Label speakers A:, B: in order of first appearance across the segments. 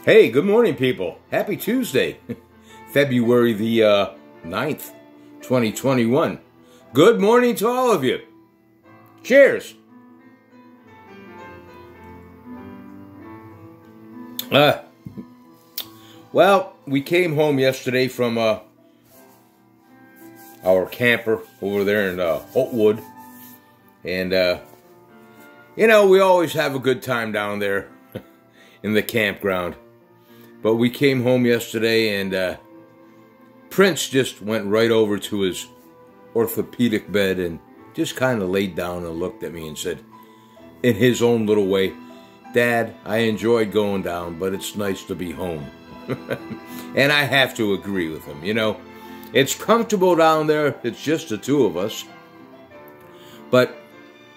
A: Hey, good morning, people. Happy Tuesday, February the 9th, 2021. Good morning to all of you. Cheers. Well, we came home yesterday from our camper over there in Holtwood. And, you know, we always have a good time down there in the campground. But we came home yesterday and Prince just went right over to his orthopedic bed and just kind of laid down and looked at me and said, in his own little way, "Dad, I enjoyed going down, but it's nice to be home." And I have to agree with him, you know. It's comfortable down there. It's just the two of us. But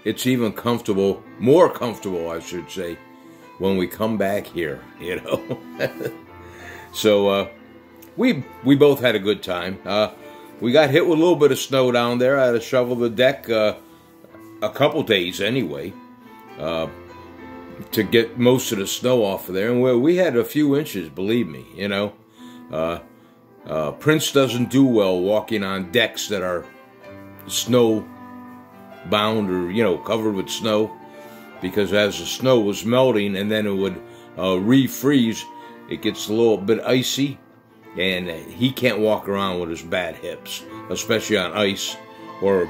A: it's even comfortable, more comfortable, I should say, when we come back here, you know. So we both had a good time. We got hit with a little bit of snow down there. I had to shovel the deck a couple days anyway to get most of the snow off of there. And we had a few inches, believe me, you know. Prince doesn't do well walking on decks that are snow bound or, you know, covered with snow, because as the snow was melting and then it would refreeze, it gets a little bit icy, and he can't walk around with his bad hips, especially on ice or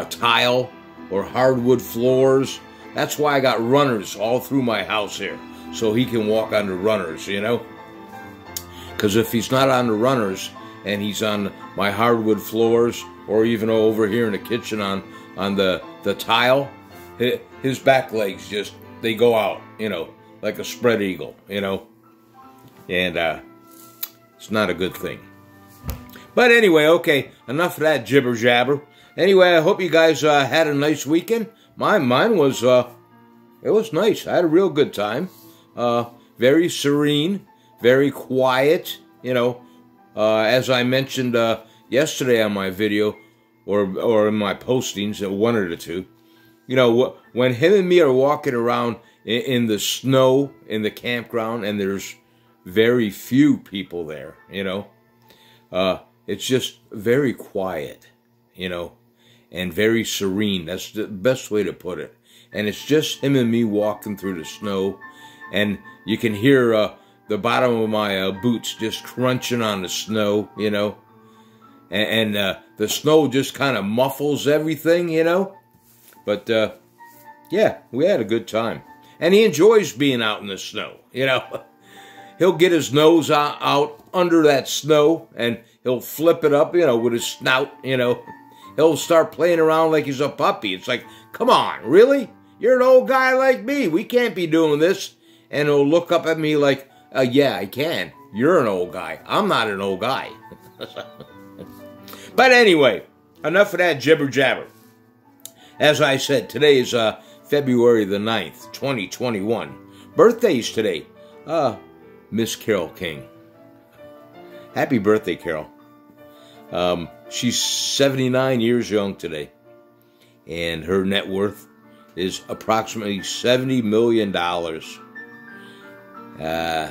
A: tile or hardwood floors. That's why I got runners all through my house here, so he can walk on the runners, you know. Because if he's not on the runners and he's on my hardwood floors, or even over here in the kitchen on the tile, his back legs just, they go out, you know, like a spread eagle, you know. And it's not a good thing. But anyway, okay, enough of that jibber jabber. Anyway, I hope you guys had a nice weekend. Mine was, it was nice. I had a real good time. Very serene, very quiet, you know. As I mentioned yesterday on my video, or in my postings, one of the two, you know, when him and me are walking around in the snow in the campground and there's very few people there, you know, it's just very quiet, you know, and very serene. That's the best way to put it. And it's just him and me walking through the snow, and you can hear the bottom of my boots just crunching on the snow, you know, and the snow just kind of muffles everything, you know. But yeah, we had a good time, and he enjoys being out in the snow, you know. He'll get his nose out under that snow, and he'll flip it up, you know, with his snout, you know. He'll start playing around like he's a puppy. It's like, come on, really? You're an old guy like me. We can't be doing this. And he'll look up at me like, yeah, I can. You're an old guy. I'm not an old guy. But anyway, enough of that jibber jabber. As I said, today is February the 9th, 2021. Birthdays today. Miss Carole King. Happy birthday, Carol. She's 79 years young today, and her net worth is approximately $70 million.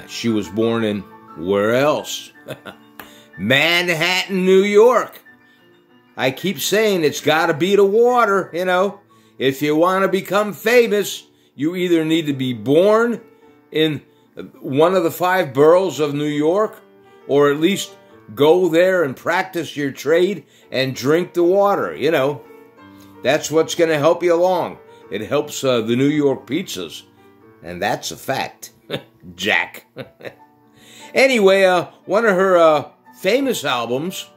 A: She was born in, where else? Manhattan, New York. I keep saying it's got to be the water, you know. If you want to become famous, you either need to be born in one of the 5 boroughs of New York, or at least go there and practice your trade and drink the water, you know. That's what's going to help you along. It helps the New York pizzas, and that's a fact. Jack. Anyway, one of her famous albums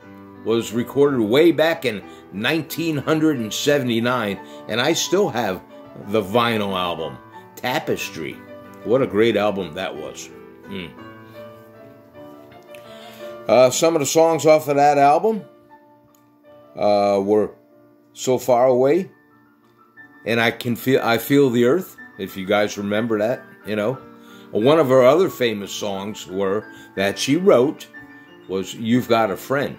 A: was recorded way back in 1979, and I still have the vinyl album, Tapestry. What a great album that was. Some of the songs off of that album were So Far Away, and I Feel the Earth, if you guys remember that, you know. One of her other famous songs that she wrote was You've Got a Friend.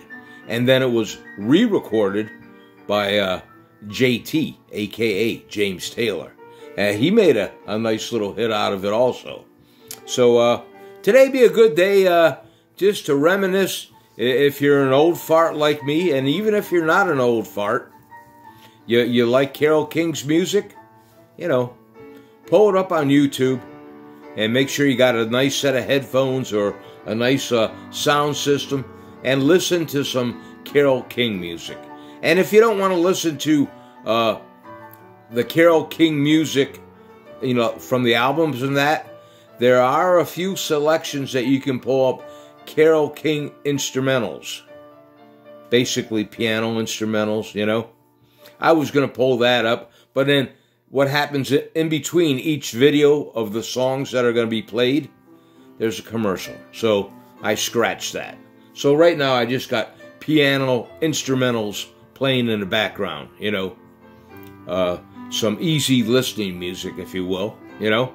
A: And then it was re-recorded by JT, a.k.a. James Taylor. He made a nice little hit out of it also. So today be a good day just to reminisce. If you're an old fart like me, and even if you're not an old fart, you like Carole King's music, you know, pull it up on YouTube and make sure you got a nice set of headphones or a nice sound system and listen to some Carole King music. And if you don't want to listen to the Carole King music, you know, from the albums and that, there are a few selections that you can pull up Carole King instrumentals. Basically piano instrumentals, you know. I was going to pull that up, but then what happens in between each video of the songs that are going to be played, there's a commercial. So I scratched that. So right now I just got piano instrumentals playing in the background, you know. Some easy listening music, if you will, you know.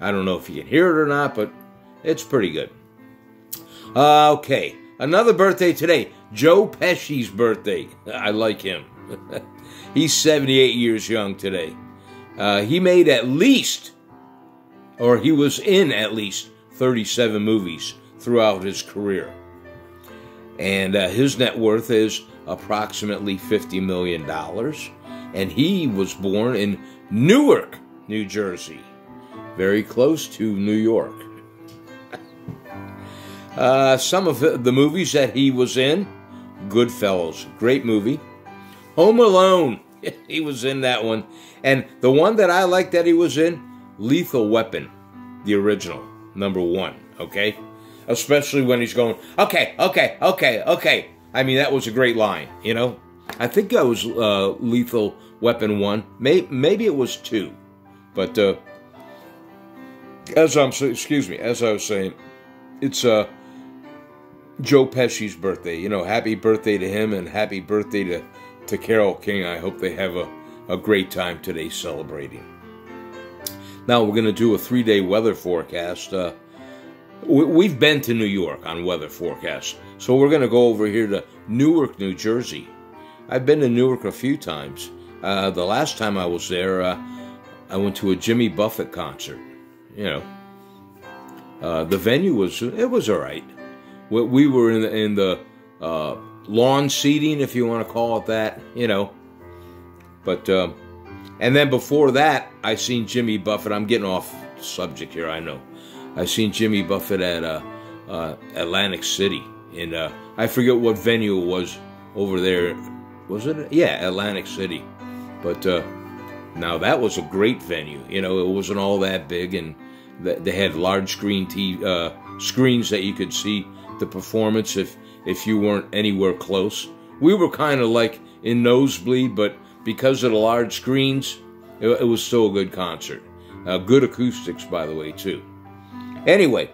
A: I don't know if you can hear it or not, but it's pretty good. Okay, another birthday today. Joe Pesci's birthday. I like him. He's 78 years young today. He made at least, or he was in at least 37 movies throughout his career. And his net worth is approximately $50 million. And he was born in Newark, New Jersey. Very close to New York. Some of the movies that he was in: Goodfellas, great movie. Home Alone, he was in that one. And the one that I like that he was in, Lethal Weapon, the original, #1, okay? Especially when he's going, okay. I mean, that was a great line, you know? I think that was Lethal Weapon 1. Maybe it was 2. But as I was saying, it's Joe Pesci's birthday. You know, happy birthday to him and happy birthday to Carole King. I hope they have a great time today celebrating. Now we're going to do a 3-day weather forecast. We've been to New York on weather forecast, so we're going to go over here to Newark, New Jersey. I've been to Newark a few times. The last time I was there, I went to a Jimmy Buffett concert. You know, the venue was all right. We were in the lawn seating, if you want to call it that. You know, but and then before that, I seen Jimmy Buffett. I'm getting off subject here, I know. I seen Jimmy Buffett at Atlantic City, and I forget what venue it was over there. Was it? Yeah, Atlantic City. But now that was a great venue. You know, it wasn't all that big, and they had large screens that you could see the performance if you weren't anywhere close. We were kind of like in nosebleed, but because of the large screens, it was still a good concert. Good acoustics, by the way, too. Anyway,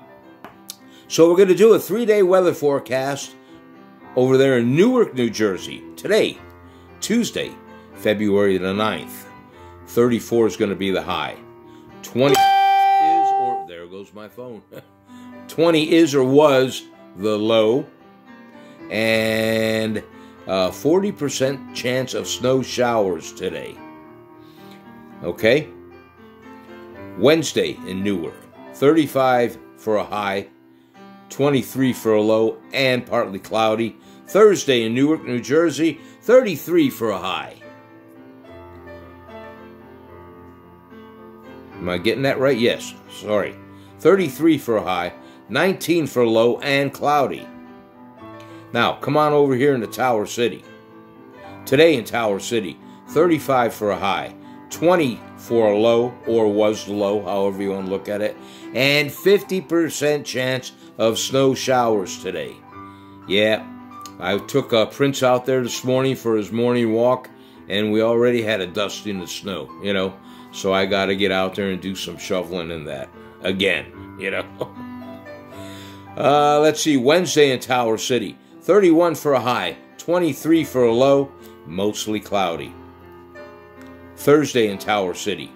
A: so we're going to do a 3-day weather forecast over there in Newark, New Jersey. Today, Tuesday, February the 9th. 34 is going to be the high. 20 is, or there goes my phone. 20 is or was the low. And 40% chance of snow showers today. Okay? Wednesday in Newark. 35 for a high, 23 for a low, and partly cloudy. Thursday in Newark, New Jersey, 33 for a high. Am I getting that right? Yes, sorry. 33 for a high, 19 for a low, and cloudy. Now, come on over here in the Tower City. Today in Tower City, 35 for a high, 20 for a low, or was the low, however you want to look at it, and 50% chance of snow showers today. Yeah, I took Prince out there this morning for his morning walk, and we already had a dusting of snow, you know, so I got to get out there and do some shoveling in that again, you know. Let's see, Wednesday in Tower City, 31 for a high, 23 for a low, mostly cloudy. Thursday in Tower City,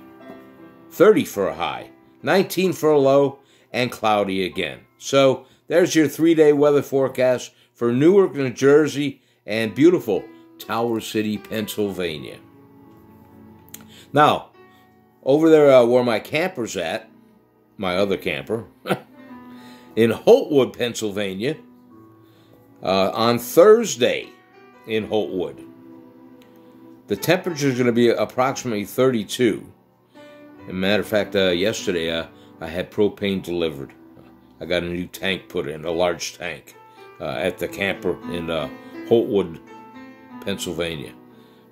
A: 30 for a high, 19 for a low, and cloudy again. So there's your 3-day weather forecast for Newark, New Jersey, and beautiful Tower City, Pennsylvania. Now, over there where my camper's at, my other camper, in Holtwood, Pennsylvania. On Thursday in Holtwood, the temperature is going to be approximately 32. As a matter of fact, yesterday I had propane delivered. I got a new tank put in, a large tank, at the camper in Holtwood, Pennsylvania.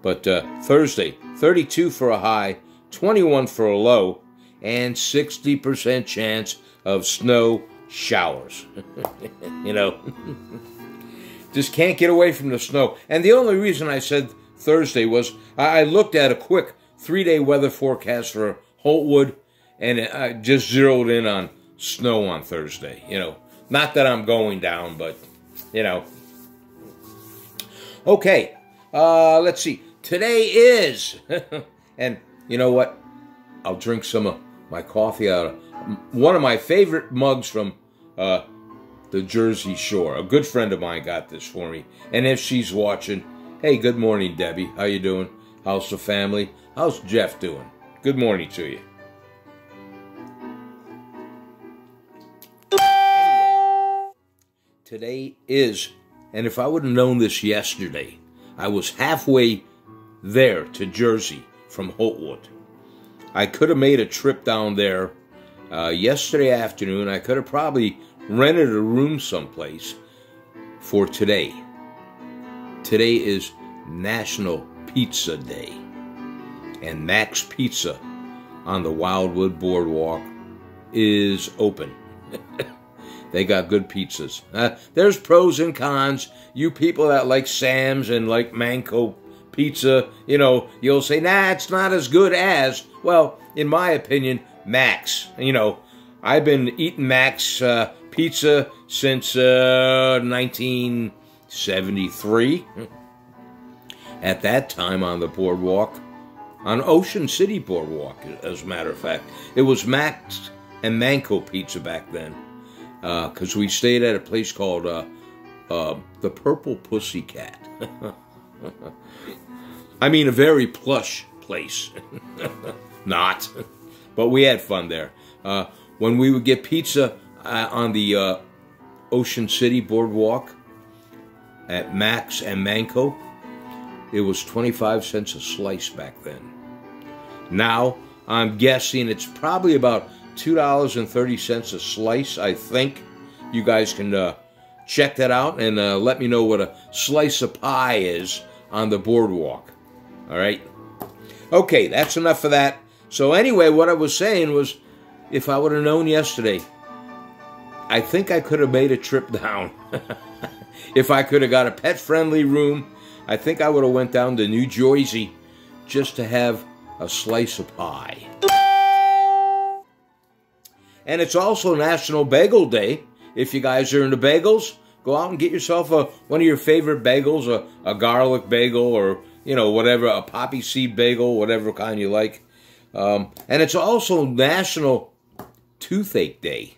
A: But Thursday, 32 for a high, 21 for a low, and 60% chance of snow showers. You know, just can't get away from the snow. And the only reason I said Thursday was I looked at a quick 3-day weather forecast for Holtwood, and I just zeroed in on snow on Thursday. You know, not that I'm going down, but, you know. Okay, let's see. Today is, and you know what? I'll drink some of my coffee out of one of my favorite mugs from the Jersey Shore. A good friend of mine got this for me. And if she's watching, hey, good morning, Debbie. How you doing? How's the family? How's Jeff doing? Good morning to you. Anyway, today is, and if I would have known this yesterday, I was halfway there to Jersey from Holtwood. I could have made a trip down there yesterday afternoon. I could have probably rented a room someplace for today. Today is National Pizza Day. And Mac's Pizza on the Wildwood Boardwalk is open. They got good pizzas. There's pros and cons. You people that like Sam's and like Manco pizza, you know, you'll say, nah, it's not as good as. Well, in my opinion, Mac's. You know, I've been eating Mac's pizza since 1973. At that time on the boardwalk, on Ocean City Boardwalk, as a matter of fact. It was Mac's and Manco pizza back then. Because we stayed at a place called the Purple Pussycat. I mean, a very plush place. Not. But we had fun there. When we would get pizza on the Ocean City Boardwalk at Mac's and Manco, it was 25 cents a slice back then. Now, I'm guessing it's probably about $2.30 a slice, I think. You guys can check that out and let me know what a slice of pie is on the boardwalk. All right? Okay, that's enough of that. So anyway, what I was saying was, if I would have known yesterday, I think I could have made a trip down. If I could have got a pet-friendly room, I think I would have went down to New Jersey just to have a slice of pie. And it's also National Bagel Day. If you guys are into bagels, go out and get yourself one of your favorite bagels, a garlic bagel or, you know, whatever, a poppy seed bagel, whatever kind you like. And it's also National Toothache Day.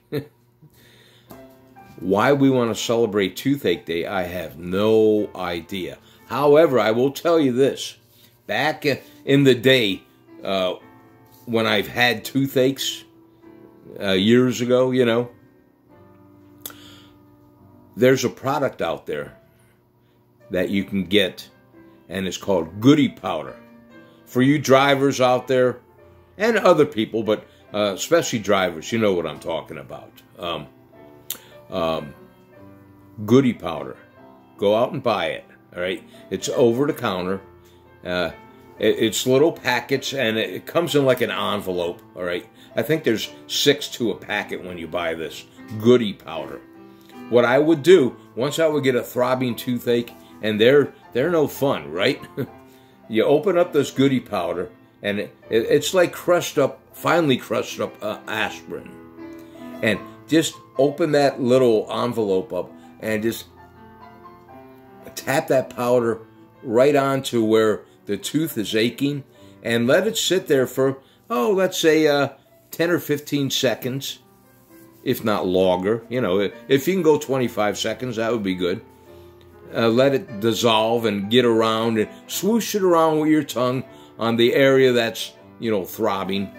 A: Why we want to celebrate Toothache Day, I have no idea. However, I will tell you this. Back in the day, when I've had toothaches, years ago, you know, there's a product out there that you can get, and it's called Goody Powder. For you drivers out there, and other people, but especially drivers, you know what I'm talking about. Goody Powder. Go out and buy it, all right? It's over the counter. It's little packets, and it comes in like an envelope, all right? I think there's 6 to a packet when you buy this Goody Powder. What I would do, once I would get a throbbing toothache, and they're no fun, right? You open up this Goody Powder, and it's like finely crushed up aspirin. And just open that little envelope up, and just tap that powder right onto where the tooth is aching, and let it sit there for, oh, let's say 10 or 15 seconds, if not longer. You know, if you can go 25 seconds, that would be good. Let it dissolve and get around, and swoosh it around with your tongue on the area that's, you know, throbbing.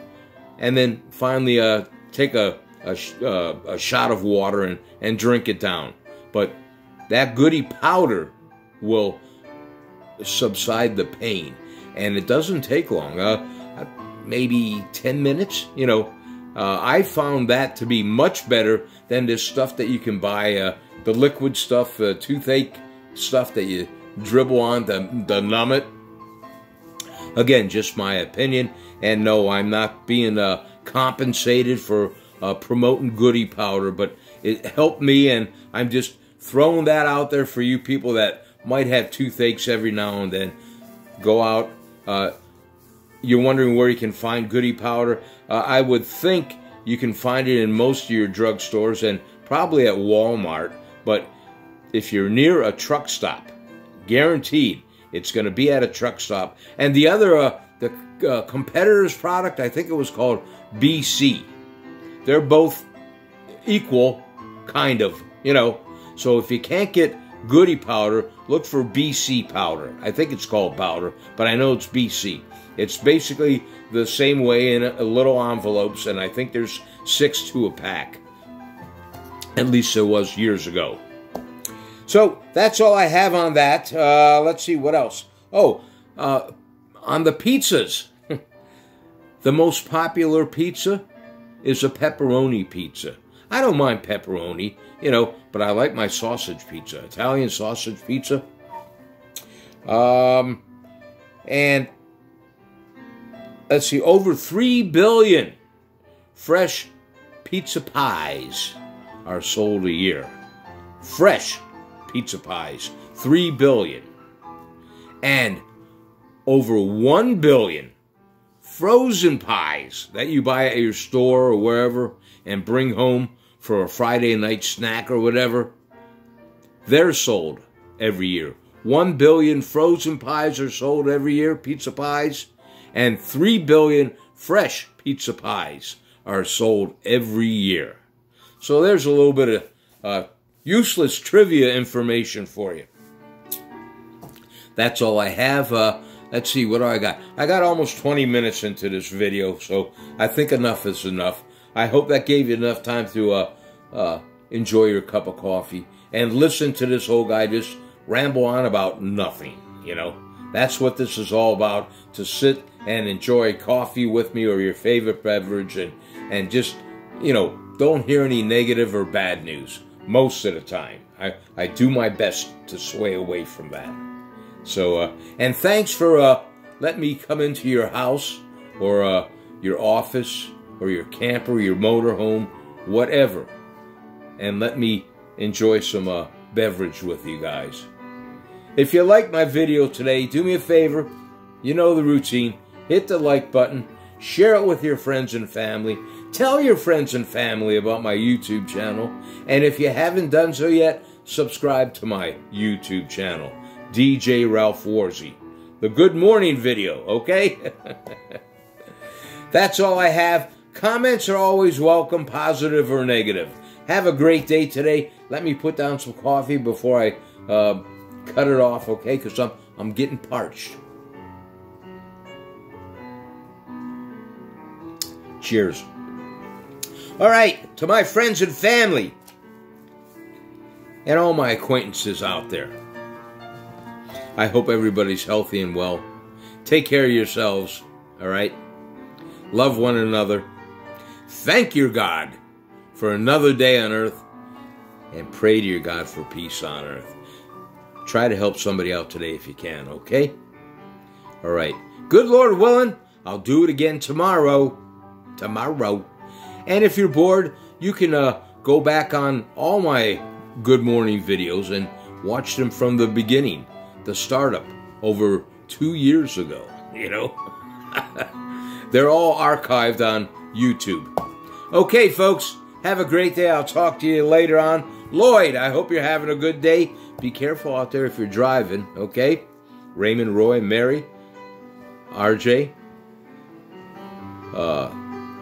A: And then finally take a a shot of water and drink it down. But that goody powder will subside the pain, and it doesn't take long. Maybe 10 minutes. You know, I found that to be much better than this stuff that you can buy, the liquid stuff, toothache stuff that you dribble on to numb it. Again, just my opinion, and no, I'm not being compensated for promoting goody powder, but it helped me, and I'm just throwing that out there for you people that might have toothaches every now and then. Go out. You're wondering where you can find goody powder. I would think you can find it in most of your drugstores and probably at Walmart, but if you're near a truck stop, guaranteed it's going to be at a truck stop. And the other, the competitor's product, I think it was called BC. They're both equal, kind of, you know. So if you can't get goody powder, look for BC powder. I think it's called powder, but I know it's BC. It's basically the same way in a little envelopes, and I think there's 6 to a pack. At least there was years ago. So that's all I have on that. Let's see what else. Oh, on the pizzas, the most popular pizza is a pepperoni pizza. I don't mind pepperoni, you know, but I like my sausage pizza, Italian sausage pizza. And let's see, over 3 billion fresh pizza pies are sold a year. Fresh pizza pies, 3 billion. And over 1 billion frozen pies that you buy at your store or wherever and bring home for a Friday night snack or whatever. They're sold every year. 1 billion frozen pies are sold every year, pizza pies, and 3 billion fresh pizza pies are sold every year. So there's a little bit of useless trivia information for you. That's all I have. Let's see, what do I got? I got almost 20 minutes into this video, so I think enough is enough. I hope that gave you enough time to enjoy your cup of coffee and listen to this old guy just ramble on about nothing, you know. That's what this is all about, to sit and enjoy coffee with me or your favorite beverage and just, you know, don't hear any negative or bad news most of the time. I do my best to sway away from that. So, and thanks for letting me come into your house or your office or your camper, your motorhome, whatever, and let me enjoy some beverage with you guys. If you like my video today, do me a favor. You know the routine. Hit the like button. Share it with your friends and family. Tell your friends and family about my YouTube channel. And if you haven't done so yet, subscribe to my YouTube channel, DJ Ralph Warzy. The good morning video, okay? That's all I have. Comments are always welcome, positive or negative. Have a great day today. Let me put down some coffee before I cut it off, okay? Because I'm getting parched. Cheers. All right, to my friends and family and all my acquaintances out there, I hope everybody's healthy and well. Take care of yourselves, all right? Love one another. Thank your God for another day on earth, and pray to your God for peace on earth. Try to help somebody out today if you can, okay? All right. Good Lord willing, I'll do it again tomorrow. And if you're bored, you can go back on all my good morning videos and watch them from the beginning, the startup, over 2 years ago, you know. They're all archived on YouTube. Okay, folks, have a great day. I'll talk to you later on. Lloyd, I hope you're having a good day. Be careful out there if you're driving, okay? Raymond, Roy, Mary, RJ,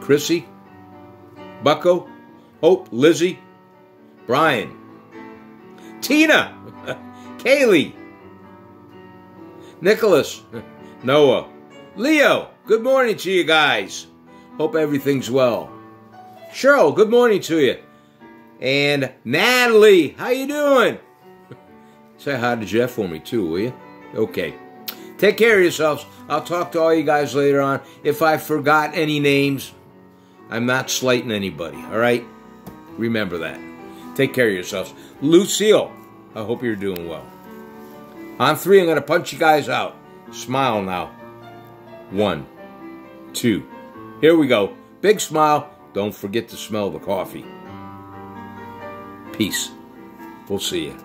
A: Chrissy, Bucko, Hope, Lizzie, Brian, Tina, Kaylee, Nicholas, Noah, Leo. Good morning to you guys. Hope everything's well. Cheryl, good morning to you. And Natalie, how you doing? Say hi to Jeff for me too, will you? Okay. Take care of yourselves. I'll talk to all you guys later on. If I forgot any names, I'm not slighting anybody, all right? Remember that. Take care of yourselves. Lucille, I hope you're doing well. On 3, I'm going to punch you guys out. Smile now. 1, 2. Here we go. Big smile. Don't forget to smell the coffee. Peace. We'll see you.